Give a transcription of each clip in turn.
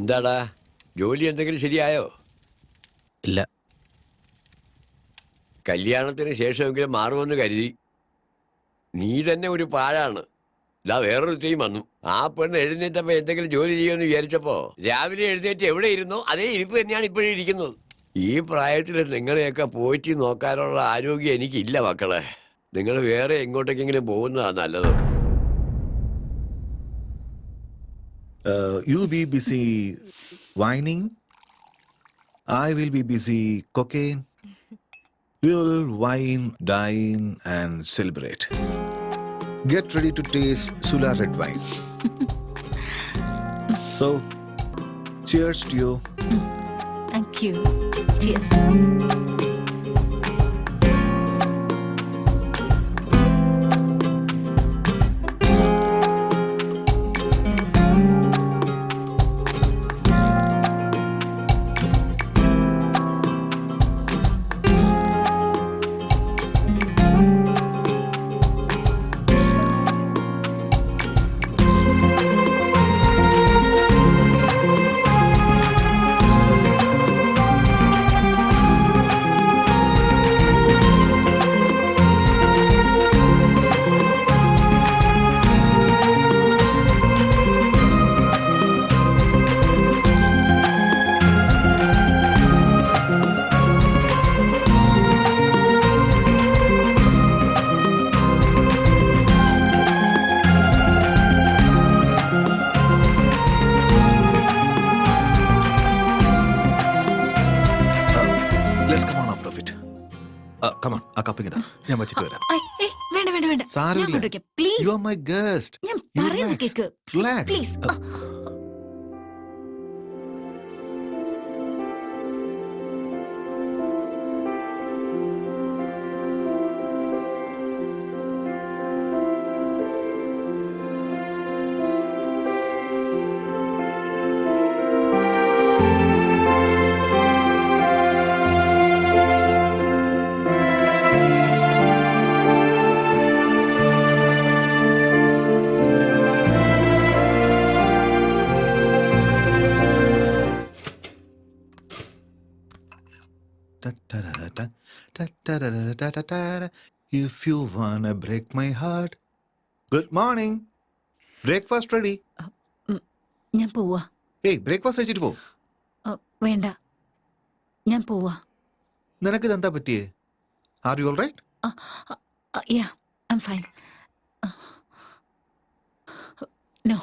എന്താടാ, ജോലി എന്തെങ്കിലും ശരിയായോ? ഇല്ല. കല്യാണത്തിന് ശേഷമെങ്കിലും മാറുമെന്ന് കരുതി. നീ തന്നെ ഒരു പാഴാണ്. ഇതാ വേറൊരു തീം വന്നു. ആ പെണ്ണ് എഴുന്നേറ്റപ്പോ എന്തെങ്കിലും ജോലി ചെയ്യുമെന്ന് വിചാരിച്ചപ്പോ രാവിലെ എഴുന്നേറ്റ് എവിടെ ഇരുന്നോ അതേ ഇരിപ്പ് തന്നെയാണ് ഇപ്പോഴും ഇരിക്കുന്നത്. ഈ പ്രായത്തിൽ നിങ്ങളെയൊക്കെ പോറ്റി നോക്കാനുള്ള ആരോഗ്യം എനിക്കില്ല മക്കളെ. നിങ്ങൾ വേറെ എങ്ങോട്ടേക്കെങ്കിലും പോകുന്നതാണ് നല്ലത്. You be busy whining. I will be busy cocaine. We will wine, dine, and celebrate. Get ready to taste Sula red wine. So, cheers to you. Thank you. Cheers. Let's come on out of it. Come on, ആ cupping ഇതാ. ഞാൻ വെച്ചിട്ട് വരാം. വേണ്ട വേണ്ട വേണ്ട. സാരമില്ല. Please. You are my guest. ഞാൻ You പറയുന്നത് relax. Cake. Relax. Please. If you wanna break my heart. Good morning. Breakfast ready. ഞാൻ പോവാ. Hey, breakfast കഴിച്ചിട്ട് പോ. വേണ്ട, ഞാൻ പോവാ. നിനക്ക് ഇതെന്താ പറ്റിയേ? Are you all right? Yeah, I'm fine. No.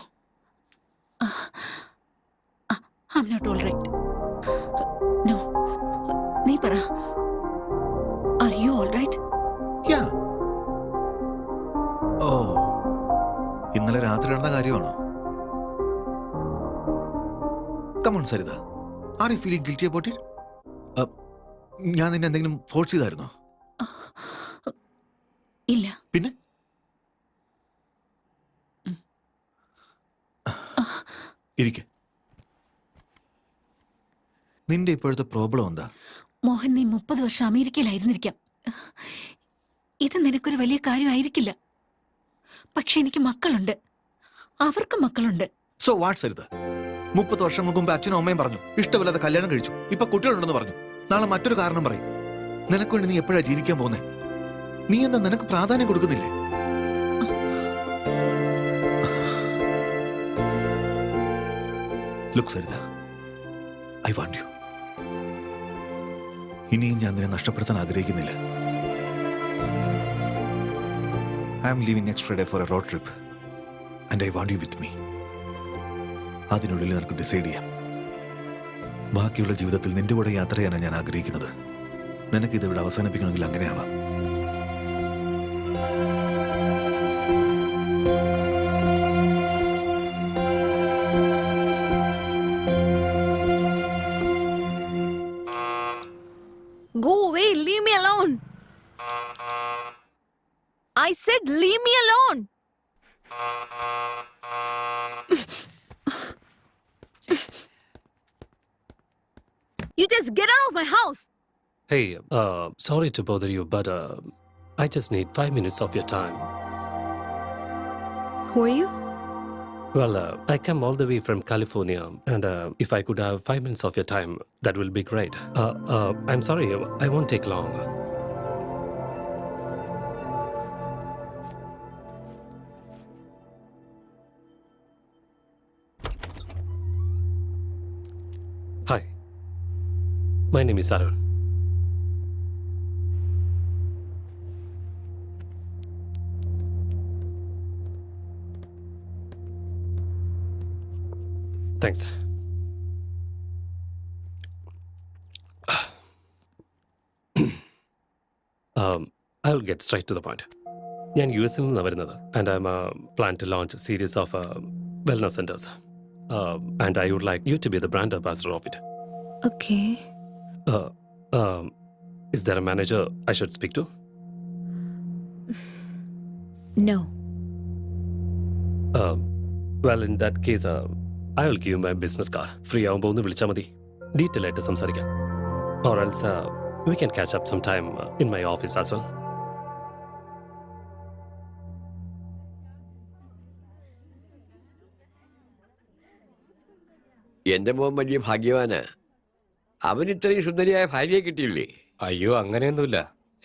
I'm not all right. No. നീ പറ. Are you all right? Yeah. Oh. ഇന്നലെ രാത്രി നടന്ന കാര്യമാണോ? Come on, Sarita. Are you feeling guilty about it? ഞാൻ നിന്നെ എന്തെങ്കിലും ഫോഴ്സ് ചെയ്തായിരുന്നോ? ഇല്ല. പിന്നെ? ഇരിക്കെ. നിന്റെ ഇപ്പോഴത്തെ പ്രോബ്ലം എന്താ? മോഹൻ, നീ 30 വർഷം അമേരിക്കയിലായിരുന്നിരിക്കാം. ഇത് നിനക്കൊരു വലിയ കാര്യമായിരിക്കില്ല. പക്ഷെ എനിക്ക് മക്കളുണ്ട്, അവർക്ക് മക്കളുണ്ട്. So what Saritha? 30 വർഷം മുമ്പ് അച്ഛനും അമ്മയും പറഞ്ഞു ഇഷ്ടമില്ലാതെ കല്യാണം കഴിച്ചു, ഇപ്പൊ കുട്ടികളുണ്ടെന്ന് പറഞ്ഞു. നാളെ മറ്റൊരു കാരണം പറയും. നിനക്ക് വേണ്ടി നീ എപ്പോഴാ ജീവിക്കാൻ പോകുന്നേ? നീ എന്താ നിനക്ക് പ്രാധാന്യം കൊടുക്കുന്നില്ലേ? Look Saritha, I want you. ഇനിയും ഞാൻ നിന്നെ നഷ്ടപ്പെടുത്താൻ ആഗ്രഹിക്കുന്നില്ല. I am leaving next Friday for a road trip and I want you with me. അതിനുള്ളിൽ നിനക്ക് ഡിസൈഡ് ചെയ്യാം. ബാക്കിയുള്ള ജീവിതത്തിൽ നിന്റെ കൂടെ യാത്ര ചെയ്യാനാണ് ഞാൻ ആഗ്രഹിക്കുന്നത്. നിനക്ക് ഇത് ഇവിടെ അവസാനിപ്പിക്കണമെങ്കിൽ അങ്ങനെ ആവാം. Go away, leave me alone. I said leave me alone. You just get out of my house. Hey, sorry to bother you, but I just need 5 minutes of your time. Who are you? Well, I come all the way from California, and if I could have 5 minutes of your time, that will be great. I'm sorry, I won't take long. Hi, my name is Arun. Thanks. I'll get straight to the point. ഞാൻ യു എസിൽ നിന്നാണ് വരുന്നത് and I'm plan to launch series of wellness centres and I would like you to be the brand ambassador of it. Okay. Is there a manager I should speak to? No. Well, in that case, I will give my business card. Free ആവുമ്പോൾ ഒന്ന് വിളിച്ചാൽ മതി. Detail ആയിട്ട് സംസാരിക്കാം. Or else we can catch up sometime in my office as well. എന്റെ മോൻ വലിയ ഭാഗ്യവാനാ. അവന് ഇത്രയും സുന്ദരിയായ ഭാര്യയെ കിട്ടിയില്ലേ? അയ്യോ അങ്ങനെയൊന്നുമില്ല.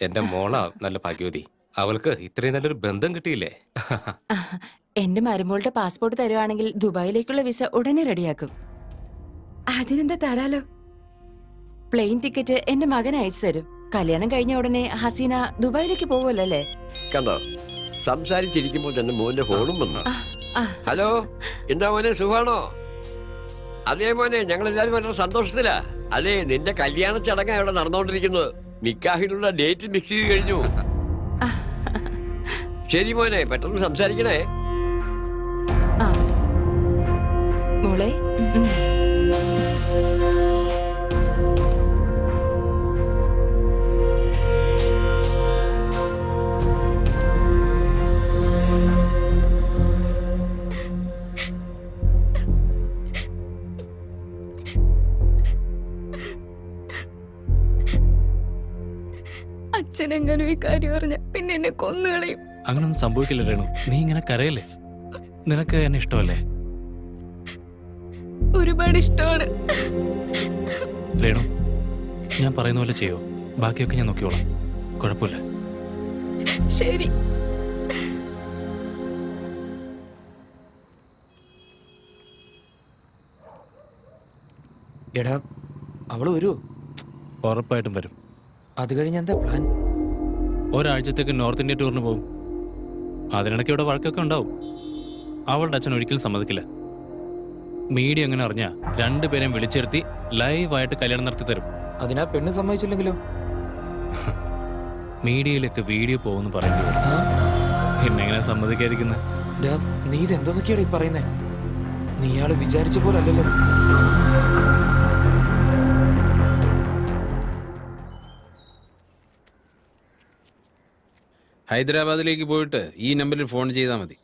എന്റെ മോളാ നല്ല ഭാഗ്യവതി. അവൾക്ക് ഇത്രയും നല്ലൊരു ബന്ധം കിട്ടിയില്ലേ? എന്റെ മരുമോളുടെ പാസ്പോർട്ട് തരുവാണെങ്കിൽ ദുബായിലേക്കുള്ള വിസ ഉടനെ റെഡിയാക്കും. അതിനെന്താ തരാലോ. പ്ലെയിൻ ടിക്കറ്റ് എന്റെ മകൻ അയച്ചു തരും. കല്യാണം കഴിഞ്ഞ ഉടനെ ഹസീന ദുബായിലേക്ക് പോകുമല്ലോ അല്ലേ? കണ്ടോ, സംസാരിച്ചിരിക്കുമ്പോൾ തന്നെ മോന്റെ ഫോണും വന്നു. ഹലോ, എന്താ മോനെ, സുഖാണോ? അതേ മോനെ, ഞങ്ങൾ എല്ലാവരും വളരെ സന്തോഷത്തിലാ. അതെ, നിന്റെ കല്യാണ ചടങ്ങാ ഇവിടെ നടന്നുകൊണ്ടിരിക്കുന്നത്. നിക്കാഹിനുള്ള ഡേറ്റ് ഫിക്സ് ചെയ്ത് കഴിഞ്ഞു. ശരി മോനെ, പെട്ടെന്ന് സംസാരിക്കണേ. മോളെ അച്ഛനെങ്ങനും ഈ കാര്യം അറിഞ്ഞ പിന്നെ എന്നെ കൊന്നുകളയും. അങ്ങനൊന്നും സംഭവിക്കില്ല രേണു. നീ ഇങ്ങനെ കരയല്ലേ? നിനക്ക് എന്നെ ഇഷ്ടമല്ലേ? ഒരുപാട് ഇഷ്ടമാണ്. രേണു, ഞാൻ പറയുന്ന പോലെ ചെയ്യോ? ബാക്കിയൊക്കെ ഞാൻ നോക്കിയോളാം. കുഴപ്പമില്ല. ശരി. എടാ, അവള് വരുമോ? ഉറപ്പായിട്ടും വരും. അത് കഴിഞ്ഞ് എന്താ പ്ലാൻ? ഒരാഴ്ചത്തേക്ക് നോർത്ത് ഇന്ത്യ ടൂറിന് പോകും. അതിനിടയ്ക്ക് ഇവിടെ വഴക്കൊക്കെ ഉണ്ടാവും. അവളുടെ അച്ഛൻ ഒരിക്കലും സമ്മതിക്കില്ല. മീഡിയ അങ്ങനെ അറിഞ്ഞാൽ രണ്ടുപേരെയും വിളിച്ചിരുത്തി ലൈവായിട്ട് കല്യാണം നടത്തി തരും. അതിനാ പെണ്ണ് സമ്മതിച്ചില്ലെങ്കിലോ? മീഡിയയിലൊക്കെ വീഡിയോ പോകുമെന്ന് പറയേണ്ടി വരും. എന്നെങ്ങനെ സമ്മതിക്കാതിരിക്കുന്നത്? നീ ഇതെന്തൊക്കെയാടാ ഈ പറയുന്നേ? നീ ഇയാള് വിചാരിച്ച പോലെ അല്ലല്ലോ. ഹൈദരാബാദിലേക്ക് പോയിട്ട് ഈ നമ്പറിൽ ഫോൺ ചെയ്താൽ മതി.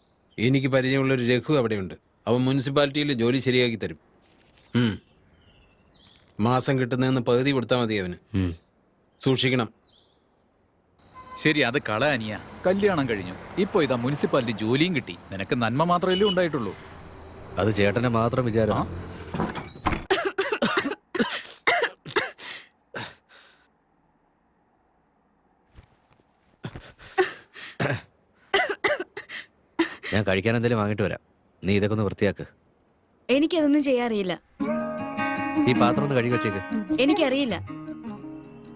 എനിക്ക് പരിചയമുള്ളൊരു രഘു അവിടെയുണ്ട്. അവൻ മുനിസിപ്പാലിറ്റിയിൽ ജോലി ശരിയാക്കി തരും. മാസം കിട്ടുന്നതെന്ന് പകുതി കൊടുത്താൽ മതി അവന്. സൂക്ഷിക്കണം. ശരി, അത് കളയാനിയ. കല്യാണം കഴിഞ്ഞു, ഇപ്പൊ ഇതാ മുനിസിപ്പാലിറ്റി ജോലിയും കിട്ടി. നിനക്ക് നന്മ മാത്രമല്ലേ ഉണ്ടായിട്ടുള്ളൂ. അത് ചേട്ടനെ മാത്രം വിചാരം. ഞാൻ കഴിക്കാൻ എന്തെങ്കിലും വാങ്ങിട്ട് വരാം. നീ ഇതൊക്കെ ഒന്ന് വൃത്തിയാക്ക്. എനിക്കതൊന്നും ചെയ്യാറിയില്ല. ഈ പാത്രം ഒന്ന് കഴുകി വെച്ചേക്ക്. എനിക്കറിയില്ല.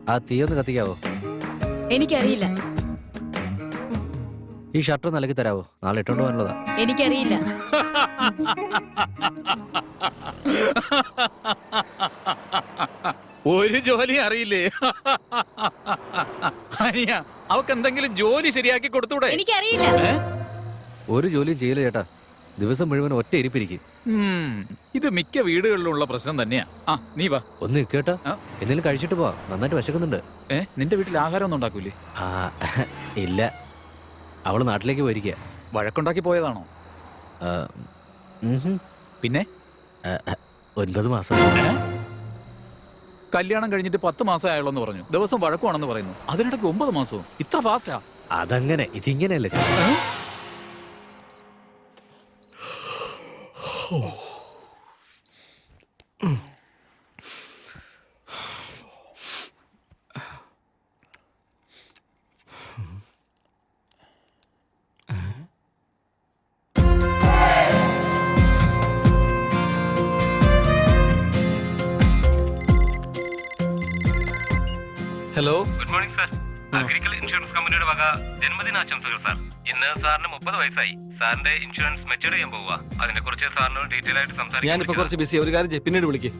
ആ തീ ഒന്ന് കത്തിക്കാവോ? എനിക്കറിയില്ല. ഈ ഷർട്ട് ഒന്ന് അലക്കി തരാവോ? നാളെ ഇട്ടോണ്ട് പോകാനുള്ളതാ. എനിക്കറിയില്ല. ഒരു ജോലി അറിയില്ലേ? അനിയ, അവക്ക് എന്തെങ്കിലും ജോലി ശരിയാക്കി കൊടുത്തൂടെ? എനിക്കറിയില്ല. ഒരു ജോലിയും ചെയ്യില്ല ചേട്ടാ. ദിവസം മുഴുവൻ ഒറ്റ ഇരിപ്പിരിക്കും. ഇത് മിക്ക വീടുകളിലുള്ള പ്രശ്നം തന്നെയാ. നീ വാ ഒന്ന് നിൽക്കേട്ടാ, എന്തെങ്കിലും കഴിച്ചിട്ട് പോവാ. നന്നായിട്ട് വിശക്കുന്നുണ്ട്. നിന്റെ വീട്ടിൽ ആഹാരം ഒന്നും ഉണ്ടാക്കൂലേ? ഇല്ല, അവള് നാട്ടിലേക്ക് പോയിരിക്കുക. വഴക്കുണ്ടാക്കി പോയതാണോ? പിന്നെ 9 മാസം. കല്യാണം കഴിഞ്ഞിട്ട് 10 മാസം ആയുള്ളൂ പറഞ്ഞു. ദിവസം വഴക്കുവാണെന്ന് പറയുന്നു. അതിനിടയ്ക്ക് 9 മാസവും. ഇത്ര ഫാസ്റ്റാ? അതങ്ങനെ, ഇതിങ്ങനെയല്ലേ ചേട്ടാ. Hello. Good morning sir. Agricultural insurance കമ്പനിയുടെ വക ജന്മദിനാശംസകൾ സാർ. ഇന്ന് സാറിന് 30 വയസ്സായി. സാറിന്റെ ഇൻഷുറൻസ് മെച്ചൂർ ചെയ്യാൻ പോവുക. അതിനെ കുറിച്ച് സാറിനോട് ഡീറ്റെയിൽ ആയിട്ട് സംസാരിക്കാൻ. ഞാനിപ്പോ കുറച്ച് ബിസി. ഒരു കാര്യം ചെയ്യ്, പിന്നീട് വിളിക്കേ.